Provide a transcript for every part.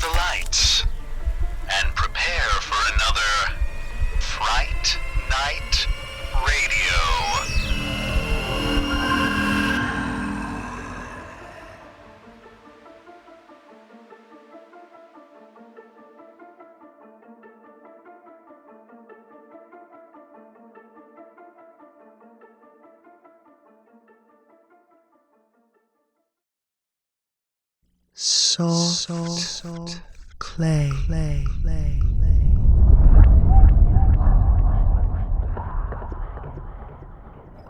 the lights and prepare for another Fright Night Radio. Soft clay.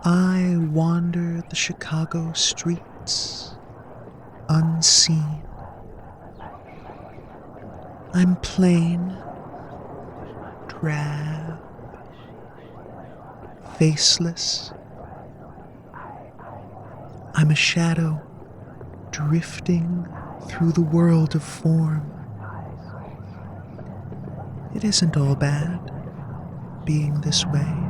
I wander the Chicago streets, unseen. I'm plain, drab, faceless. I'm a shadow drifting through the world of form. It isn't all bad, being this way.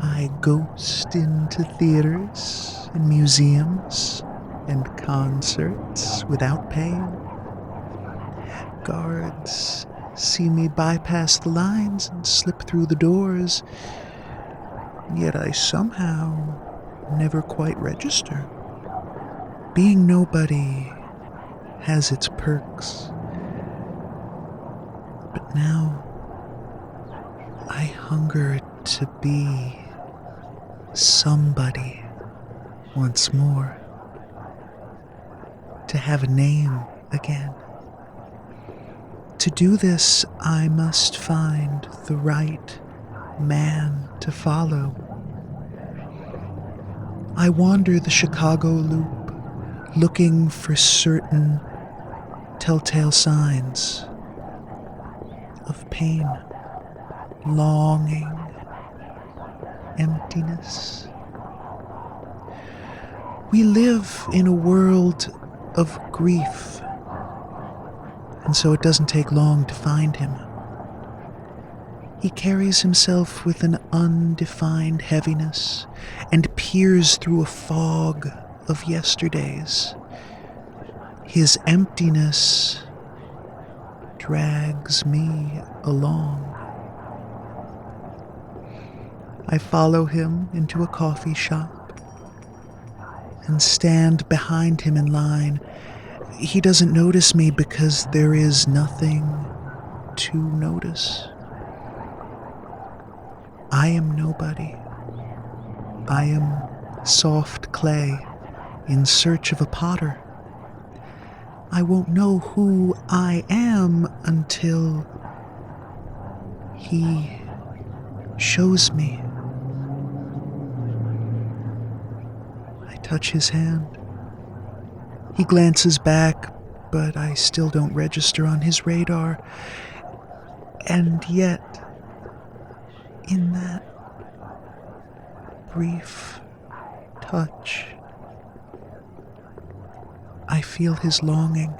I ghost into theaters and museums and concerts without paying. Guards see me bypass the lines and slip through the doors, yet I somehow never quite register. Being nobody has its perks. But now, I hunger to be somebody once more. To have a name again. To do this, I must find the right man to follow. I wander the Chicago loop, looking for certain telltale signs of pain, longing, emptiness. We live in a world of grief, and so it doesn't take long to find him. He carries himself with an undefined heaviness and peers through a fog of yesterdays. His emptiness drags me along. I follow him into a coffee shop and stand behind him in line. He doesn't notice me because there is nothing to notice. I am nobody. I am soft clay in search of a potter. I won't know who I am until he shows me. I touch his hand. He glances back, but I still don't register on his radar. And yet, in that brief touch, I feel his longing.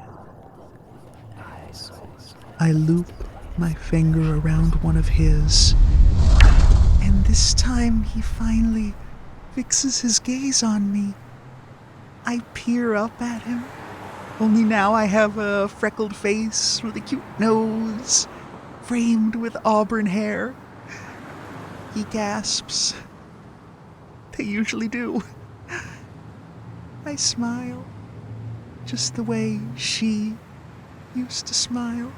I loop my finger around one of his, and this time he finally fixes his gaze on me. I peer up at him, only now I have a freckled face with a cute nose, framed with auburn hair. He gasps. They usually do. I smile, just the way she used to smile.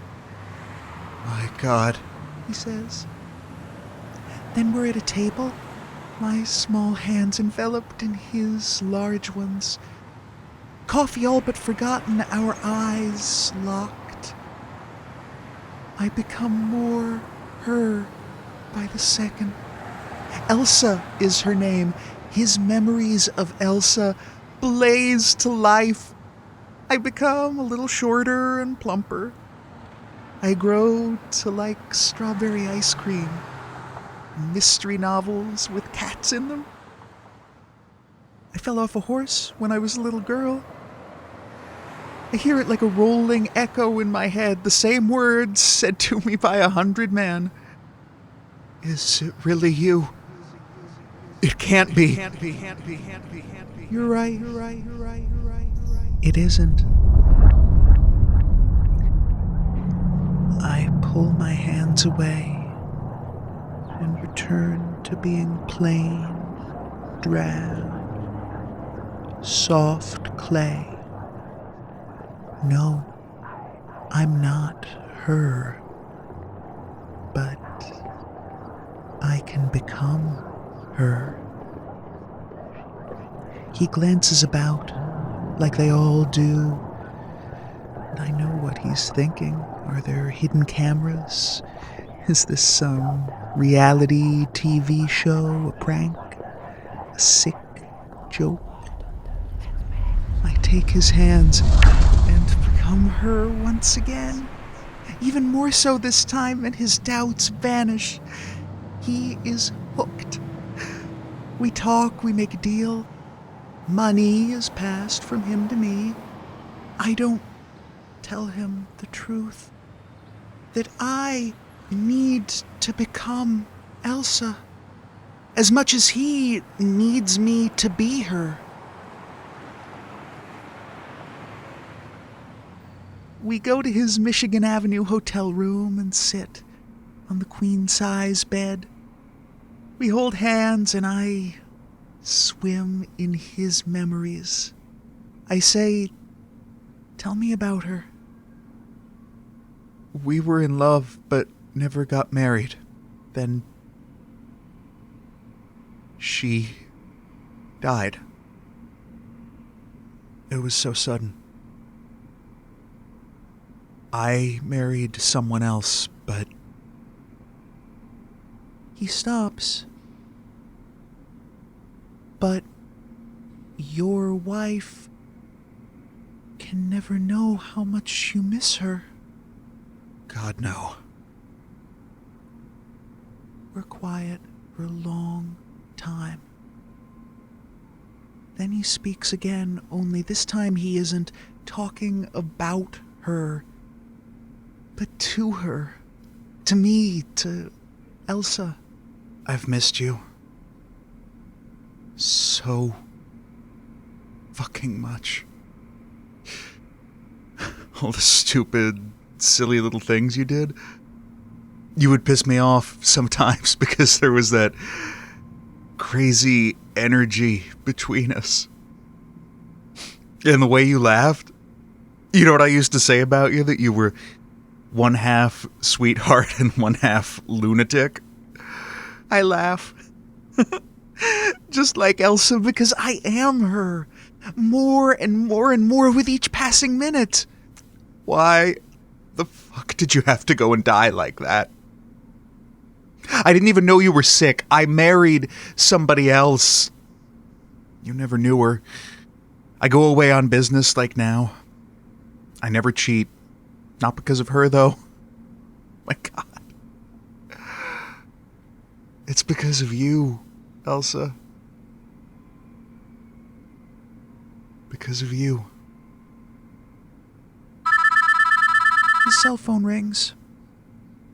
"My God," he says. Then we're at a table, my small hands enveloped in his large ones. Coffee all but forgotten, our eyes locked. I become more her by the second. Elsa is her name. His memories of Elsa blaze to life. I become a little shorter and plumper. I grow to like strawberry ice cream, mystery novels with cats in them. I fell off a horse when I was a little girl. I hear it like a rolling echo in my head, the same words said to me by 100 men. "Is it really you? It can't be. You're right. It isn't. pull my hands away and return to being plain, drab, soft clay. No, I'm not her, but I can become her. He glances about, like they all do, and I know what he's thinking. Are there hidden cameras? Is this some reality TV show, a prank, a sick joke? I take his hands and become her once again. Even more so this time, and his doubts vanish. He is hooked. We talk, we make a deal. Money is passed from him to me. I don't tell him the truth. That I need to become Elsa as much as he needs me to be her. We go to his Michigan Avenue hotel room and sit on the queen-size bed. We hold hands and I swim in his memories. I say, "Tell me about her." "We were in love, but never got married. Then she died. It was so sudden. I married someone else, but..." He stops. "But your wife can never know how much you miss her." "God, no." We're quiet for a long time. Then he speaks again, only this time he isn't talking about her, but to her, to me, to Elsa. "I've missed you so fucking much. All the stupid, silly little things you did. You would piss me off sometimes because there was that crazy energy between us. And the way you laughed, you know what I used to say about you? That you were one half sweetheart and one half lunatic. I laugh. Just like Elsa, because I am her. More and more and more with each passing minute. Why the fuck did you have to go and die like that? I didn't even know you were sick. I married somebody else. You never knew her. I go away on business like now. I never cheat. Not because of her, though. My God. It's because of you, Elsa. Because of you." His cell phone rings.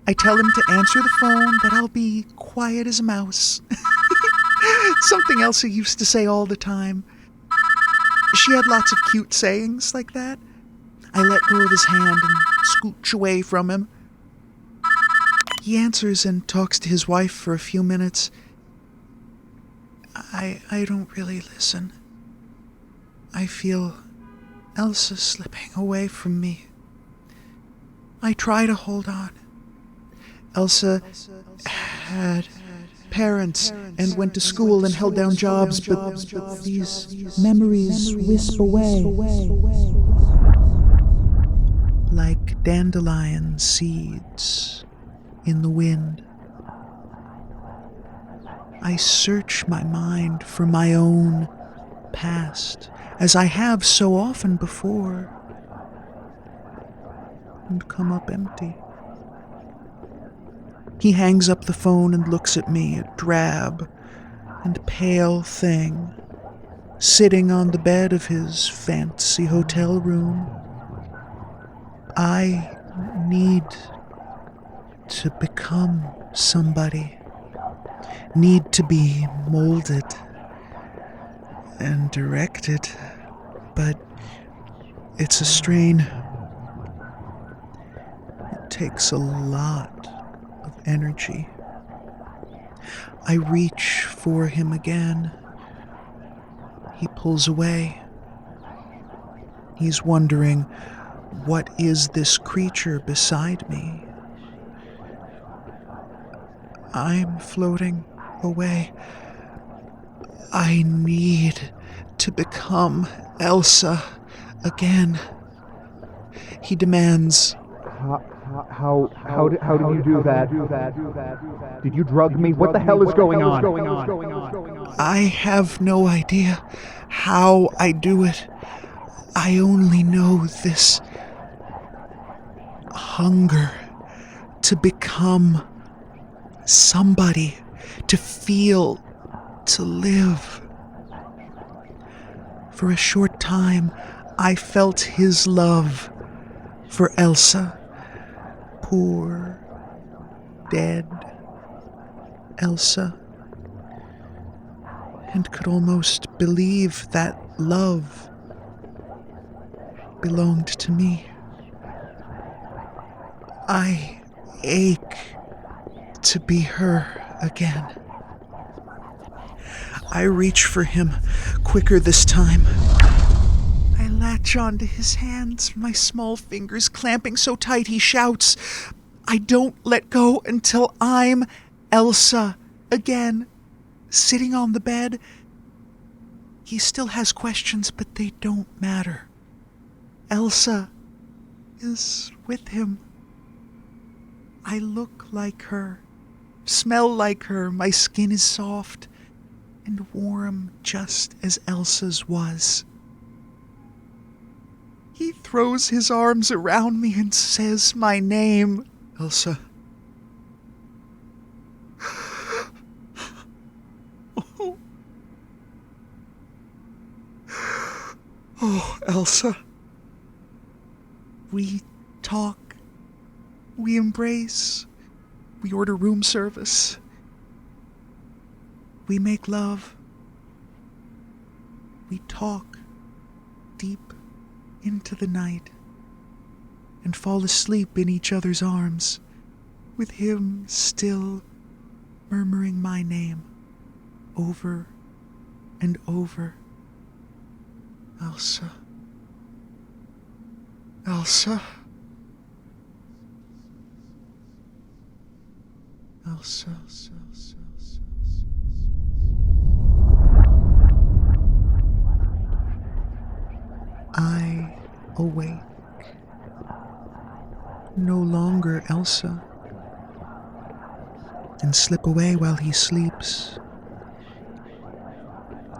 I tell him to answer the phone, that I'll be quiet as a mouse. Something Elsa used to say all the time. She had lots of cute sayings like that. I let go of his hand and scooch away from him. He answers and talks to his wife for a few minutes. I don't really listen. I feel Elsa slipping away from me. I try to hold on. Elsa had parents and went to school and held down jobs, but these memories wisp away like dandelion seeds in the wind. I search my mind for my own past, as I have so often before, and come up empty. He hangs up the phone and looks at me, a drab and pale thing, sitting on the bed of his fancy hotel room. I need to become somebody, need to be molded and directed, but it's a strain. It takes a lot of energy. I reach for him again. He pulls away. He's wondering, what is this creature beside me? I'm floating away. I need to become Elsa again. He demands. How did you do that? Did you drug me? What the hell is going on? I have no idea how I do it. I only know this hunger to become somebody, to feel, to live. For a short time, I felt his love for Elsa. Poor, dead Elsa. And could almost believe that love belonged to me. I ache to be her again. I reach for him, quicker this time. I latch onto his hands, my small fingers clamping so tight he shouts. I don't let go until I'm Elsa again, sitting on the bed. He still has questions, but they don't matter. Elsa is with him. I look like her, smell like her, my skin is soft and warm just as Elsa's was. He throws his arms around me and says my name, Elsa. Oh, Elsa. We talk. We embrace. We order room service. We make love. We talk deep into the night and fall asleep in each other's arms, with him still murmuring my name over and over. Elsa. Elsa. Elsa. I awake. No longer Elsa. And slip away while he sleeps.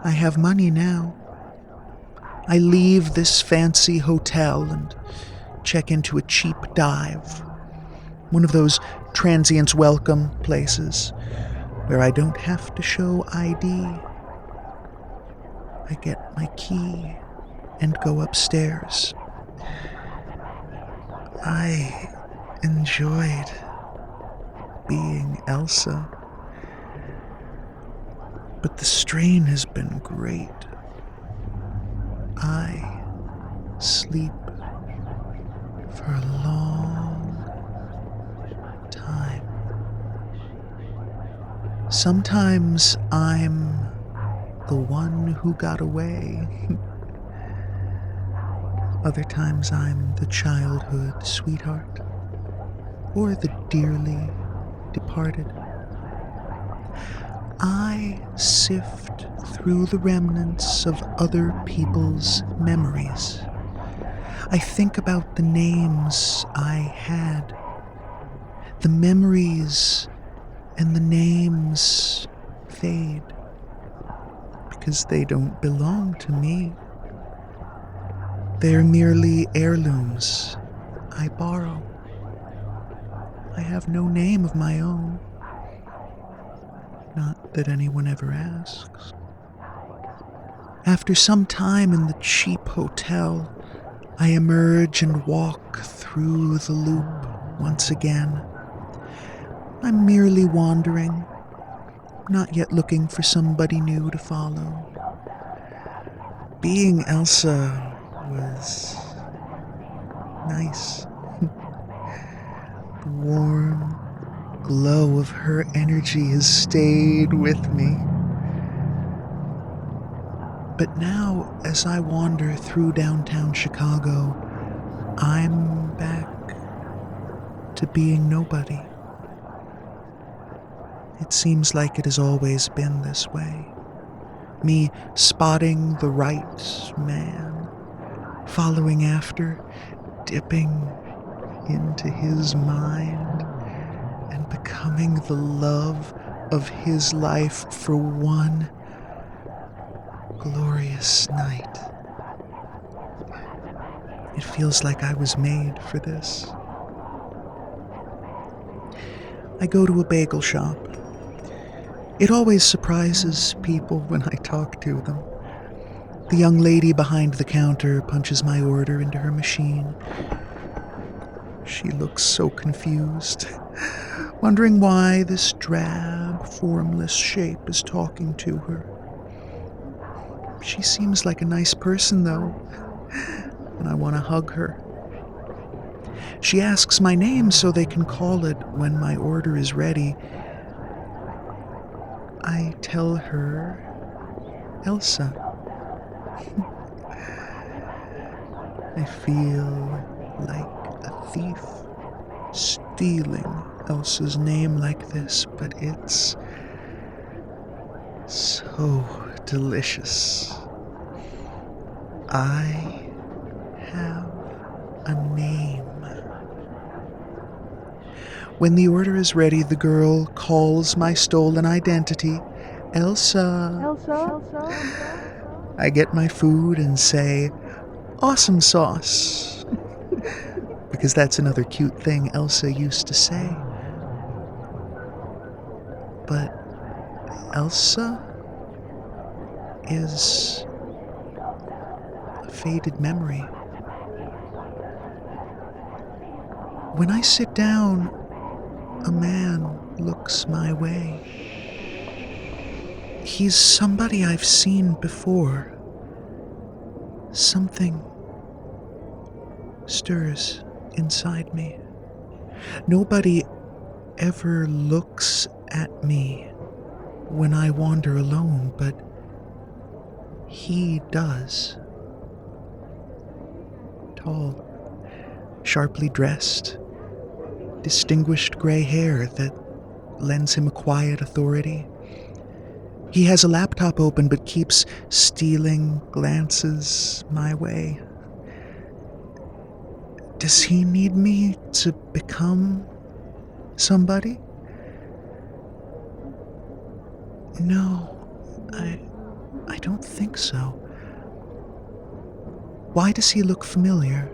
I have money now. I leave this fancy hotel and check into a cheap dive. One of those transients welcome places where I don't have to show ID. I get my key and go upstairs. I enjoyed being Elsa, but the strain has been great. I sleep for a long time. Sometimes I'm the one who got away. Other times I'm the childhood sweetheart, or the dearly departed. I sift through the remnants of other people's memories. I think about the names I had. The memories and the names fade because they don't belong to me. They're merely heirlooms I borrow. I have no name of my own. Not that anyone ever asks. After some time in the cheap hotel, I emerge and walk through the loop once again. I'm merely wandering, not yet looking for somebody new to follow. Being Elsa was nice. The warm glow of her energy has stayed with me. But now, as I wander through downtown Chicago, I'm back to being nobody. It seems like it has always been this way. Me spotting the right man, following after, dipping into his mind, and becoming the love of his life for one glorious night. It feels like I was made for this. I go to a bagel shop. It always surprises people when I talk to them. The young lady behind the counter punches my order into her machine. She looks so confused, wondering why this drab, formless shape is talking to her. She seems like a nice person, though, and I want to hug her. She asks my name so they can call it when my order is ready. I tell her Elsa. I feel like a thief stealing Elsa's name like this, but it's so delicious. I have a name. When the order is ready, the girl calls my stolen identity, Elsa. Elsa. I get my food and say, "Awesome sauce." Because that's another cute thing Elsa used to say. But Elsa is a faded memory. When I sit down, a man looks my way. He's somebody I've seen before. Something stirs inside me. Nobody ever looks at me when I wander alone, but he does. Tall, sharply dressed, distinguished gray hair that lends him a quiet authority. He has a laptop open but keeps stealing glances my way. Does he need me to become somebody? No, I don't think so. Why does he look familiar?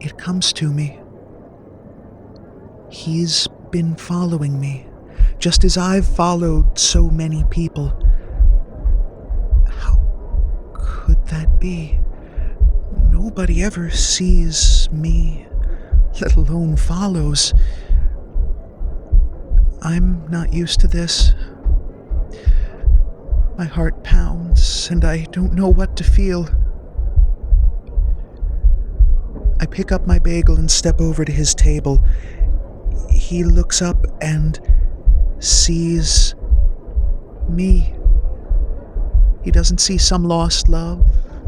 It comes to me. He's been following me, just as I've followed so many people. How could that be? Nobody ever sees me, let alone follows. I'm not used to this. My heart pounds, and I don't know what to feel. I pick up my bagel and step over to his table. He looks up and sees me. He doesn't see some lost love.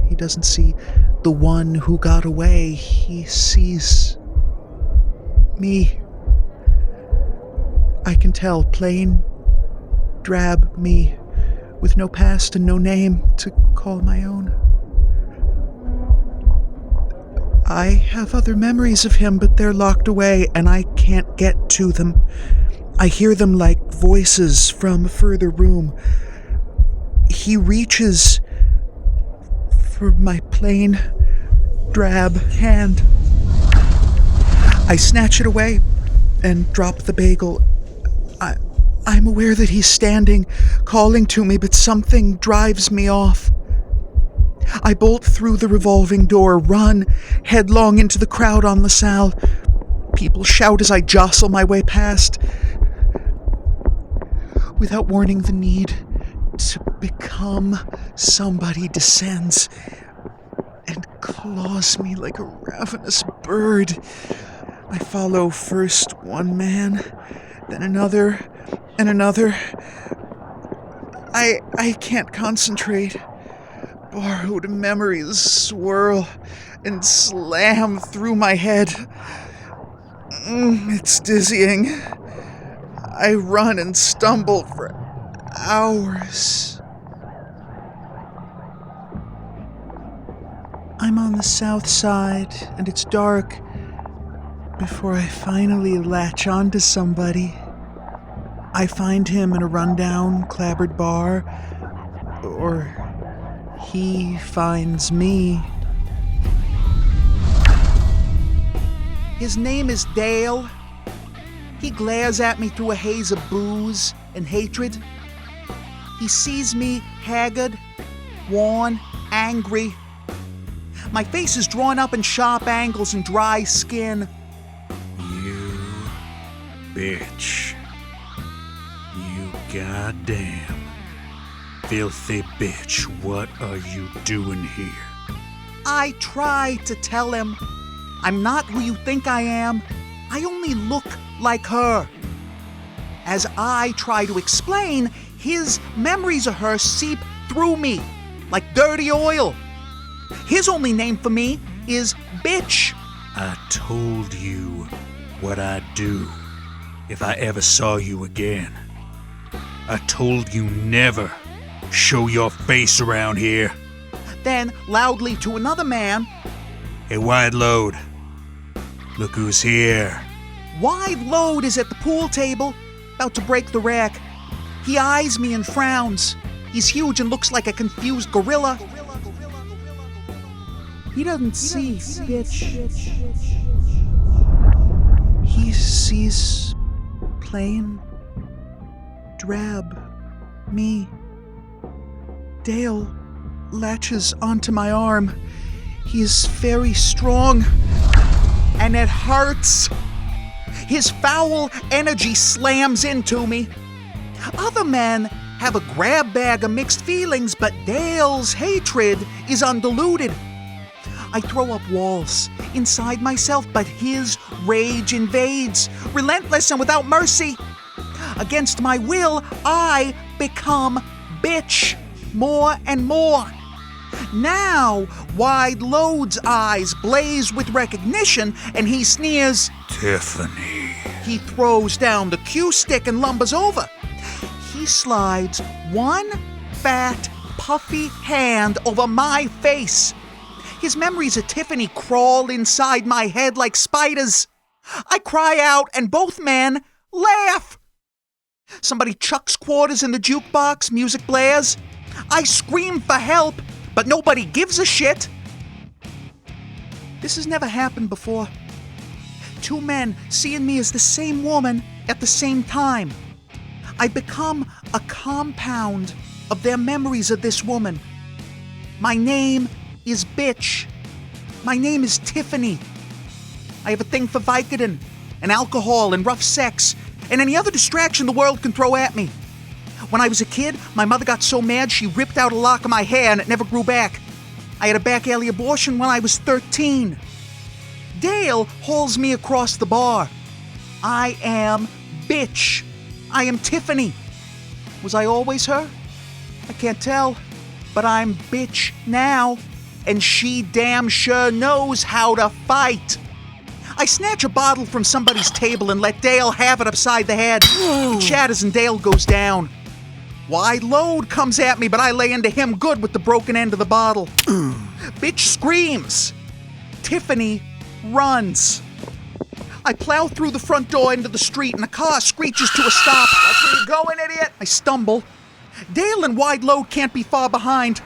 He doesn't see the one who got away. He sees me. I can tell, plain, drab me, with no past and no name to call my own. I have other memories of him, but they're locked away, and I can't get to them. I hear them like voices from a further room. He reaches for my plain, drab hand. I snatch it away and drop the bagel. I'm aware that he's standing, calling to me, but something drives me off. I bolt through the revolving door, run headlong into the crowd on LaSalle. People shout as I jostle my way past. Without warning, the need to become somebody descends. and claws me like a ravenous bird. I follow first one man, then another, and another. I can't concentrate. Borrowed memories swirl and slam through my head. It's dizzying. I run and stumble for hours. I'm on the south side, and it's dark before I finally latch onto somebody. I find him in a rundown, clapboard bar, or he finds me. His name is Dale. He glares at me through a haze of booze and hatred. He sees me haggard, worn, angry. My face is drawn up in sharp angles and dry skin. You bitch. You goddamn filthy bitch. What are you doing here? I try to tell him, I'm not who you think I am. I only look like her. As I try to explain, his memories of her seep through me like dirty oil. His only name for me is bitch. I told you what I'd do if I ever saw you again. I told you never show your face around here. Then, loudly to another man, Hey, Wide Load. Look who's here. Wide Load is at the pool table, about to break the rack. He eyes me and frowns. He's huge and looks like a confused gorilla. He doesn't see, bitch. He sees plain, drab me. Dale latches onto my arm. He is very strong, and it hurts. His foul energy slams into me. Other men have a grab bag of mixed feelings, but Dale's hatred is undiluted. I throw up walls inside myself, but his rage invades, relentless and without mercy. Against my will, I become bitch more and more. Now, Wide Load's eyes blaze with recognition, and he sneers, Tiffany. He throws down the cue stick and lumbers over. He slides one fat, puffy hand over my face. His memories of Tiffany crawl inside my head like spiders. I cry out, and both men laugh. Somebody chucks quarters in the jukebox, music blares. I scream for help, but nobody gives a shit. This has never happened before. Two men seeing me as the same woman at the same time. I become a compound of their memories of this woman. My name is bitch. My name is Tiffany. I have a thing for Vicodin and alcohol and rough sex and any other distraction the world can throw at me. When I was a kid, my mother got so mad she ripped out a lock of my hair and it never grew back. I had a back alley abortion when I was 13. Dale hauls me across the bar. I am bitch. I am Tiffany. Was I always her? I can't tell. But I'm bitch now, and she damn sure knows how to fight. I snatch a bottle from somebody's table and let Dale have it upside the head. He chatters and Dale goes down. Wide Load comes at me, but I lay into him good with the broken end of the bottle. Bitch screams. Tiffany runs. I plow through the front door into the street, and the car screeches to a stop. Watch where you're going, idiot! I stumble. Dale and Wide Load can't be far behind.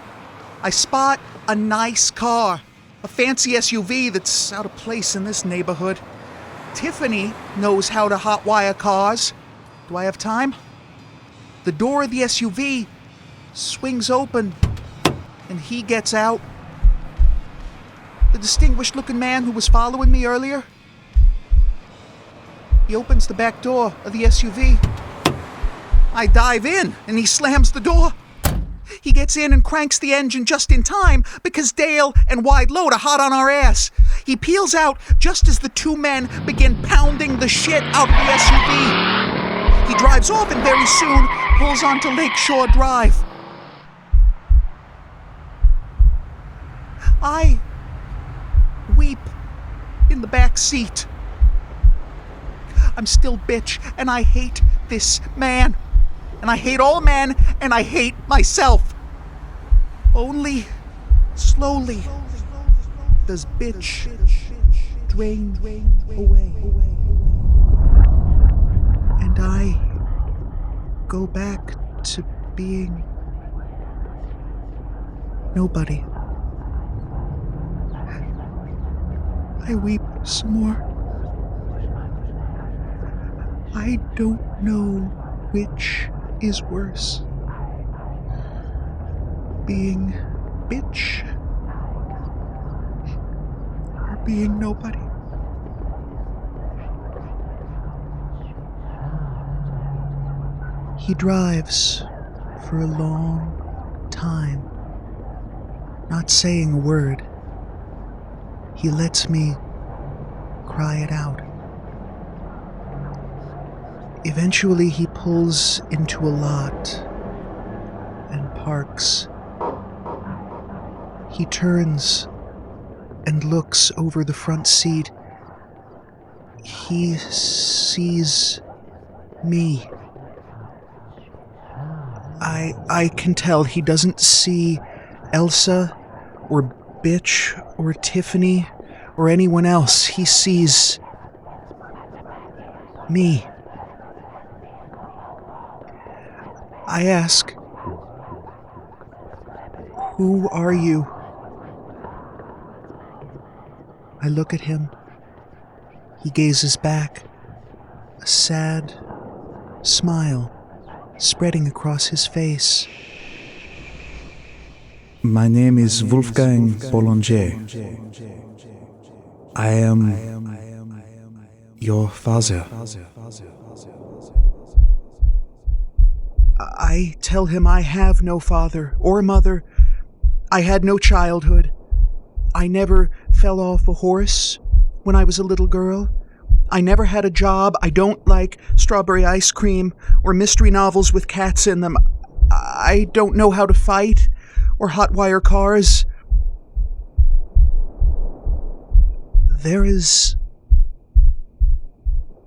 I spot a nice car, a fancy SUV that's out of place in this neighborhood. Tiffany knows how to hotwire cars. Do I have time? The door of the SUV swings open, and he gets out. The distinguished-looking man who was following me earlier. He opens the back door of the SUV. I dive in, and he slams the door. He gets in and cranks the engine just in time because Dale and Wide Load are hot on our ass. He peels out just as the two men begin pounding the shit out of the SUV. He drives off and very soon pulls onto Lakeshore Drive. I weep in the back seat. I'm still bitch, and I hate this man. And I hate all men, and I hate myself. Only slowly does bitch drain away. And I go back to being nobody. I weep some more. I don't know which is worse. Being bitch or being nobody. He drives for a long time, not saying a word. He lets me cry it out. Eventually, he pulls into a lot and parks. He turns and looks over the front seat. He sees me. I can tell he doesn't see Elsa or Bitch or Tiffany or anyone else. He sees me. I ask, "Who are you?" I look at him. He gazes back, a sad smile spreading across his face. My name is Wolfgang Boulanger. I am your father. I tell him I have no father or mother. I had no childhood. I never fell off a horse when I was a little girl. I never had a job. I don't like strawberry ice cream or mystery novels with cats in them. I don't know how to fight or hotwire cars. There is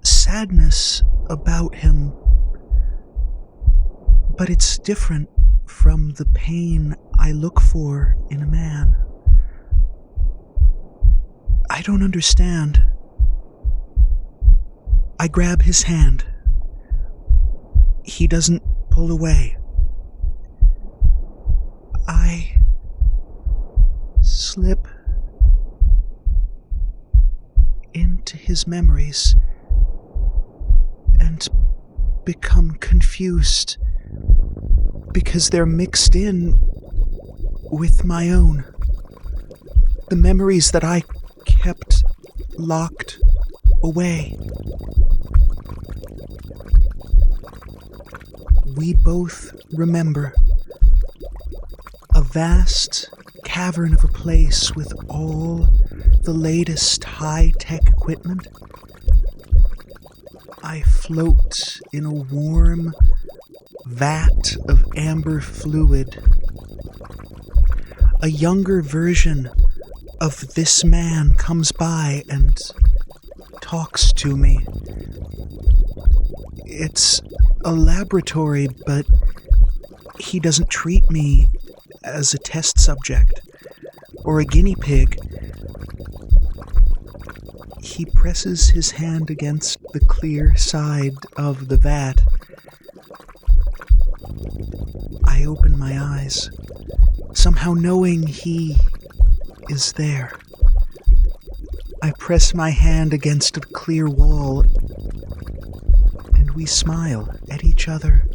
sadness about him, but it's different from the pain I look for in a man. I don't understand. I grab his hand. He doesn't pull away. I slip into his memories and become confused because they're mixed in with my own. The memories that I kept locked away. We both remember a vast cavern of a place with all the latest high-tech equipment. I float in a warm vat of amber fluid. A younger version of this man comes by and talks to me. It's a laboratory, but he doesn't treat me as a test subject or a guinea pig. He presses his hand against the clear side of the vat. I open my eyes, somehow knowing he is there. I press my hand against a clear wall, and we smile at each other.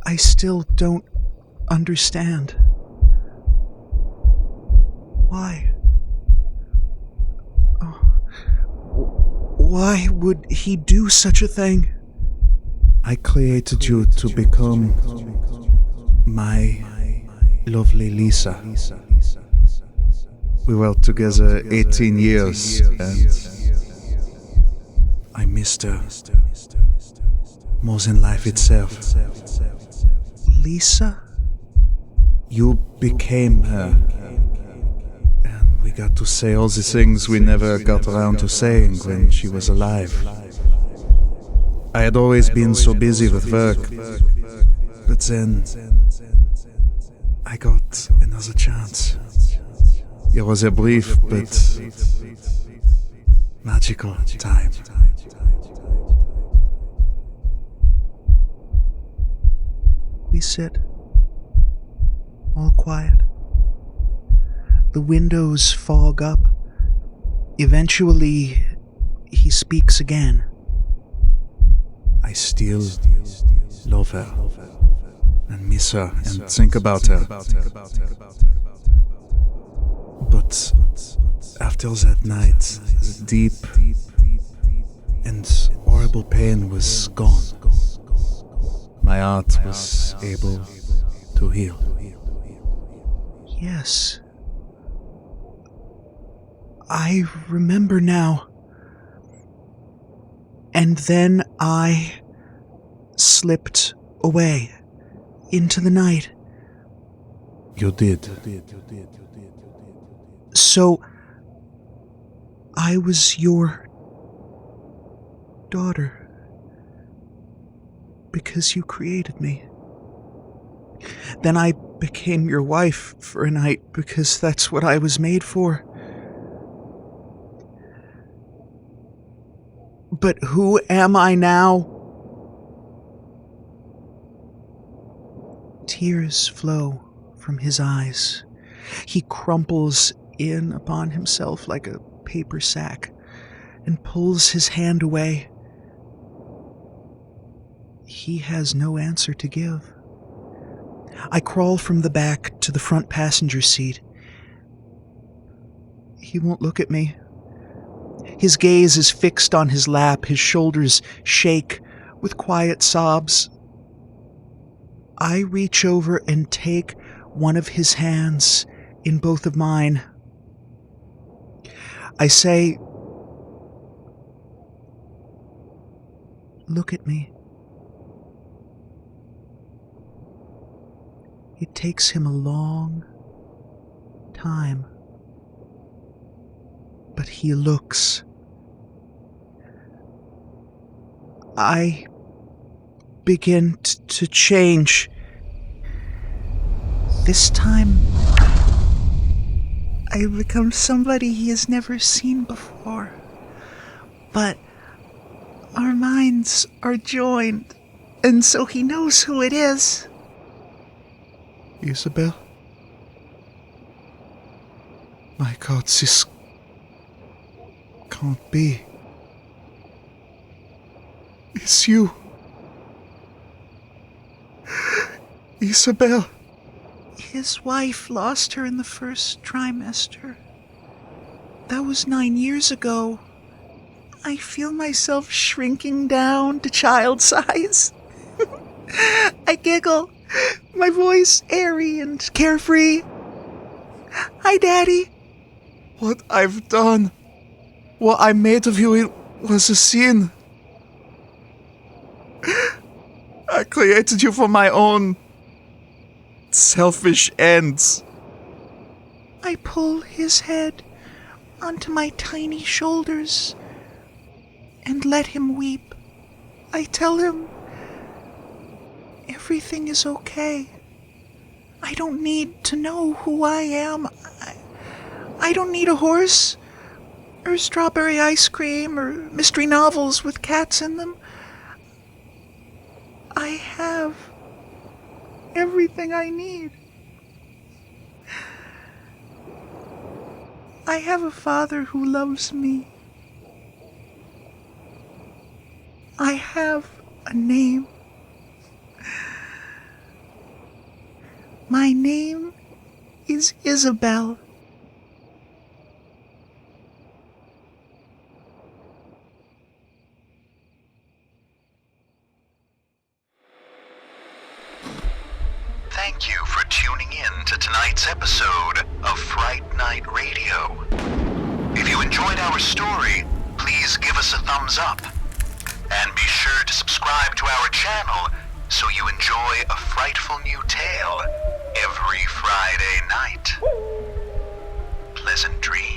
I still don't understand. Why? Oh, why would he do such a thing? I created you to become my lovely Lisa. We were together 18 years, and I missed her more than life itself. Lisa? You became her, and we got to say all the things we never got around to saying when she was alive. I had always been so busy with work, but then I got another chance. It was a brief but magical time. We sit, all quiet. The windows fog up. Eventually, he speaks again. I still love her and miss her and think about her. But after that night, the deep and horrible pain was gone. My heart was able to heal. Yes. I remember now. And then I slipped away into the night. You did. So, I was your daughter. Because you created me. Then I became your wife for a night because that's what I was made for. But who am I now? Tears flow from his eyes. He crumples in upon himself like a paper sack and pulls his hand away. He has no answer to give. I crawl from the back to the front passenger seat. He won't look at me. His gaze is fixed on his lap. His shoulders shake with quiet sobs. I reach over and take one of his hands in both of mine. I say, "Look at me." It takes him a long time, but he looks. I begin to change. This time, I become somebody he has never seen before. But our minds are joined, and so he knows who it is. Isabel? My God, this can't be. It's you. Isabel. His wife lost her in the first trimester. That was 9 years ago. I feel myself shrinking down to child size. I giggle, my voice airy and carefree. "Hi, Daddy." What I've done, what I made of you, it was a sin. I created you for my own selfish ends. I pull his head onto my tiny shoulders and let him weep. I tell him everything is okay. I don't need to know who I am. I don't need a horse, or strawberry ice cream, or mystery novels with cats in them. I have everything I need. I have a father who loves me. I have a name. My name is Isabel. to tonight's episode of Fright Night Radio. If you enjoyed our story, please give us a thumbs up. And be sure to subscribe to our channel so you enjoy a frightful new tale every Friday night. Pleasant dreams.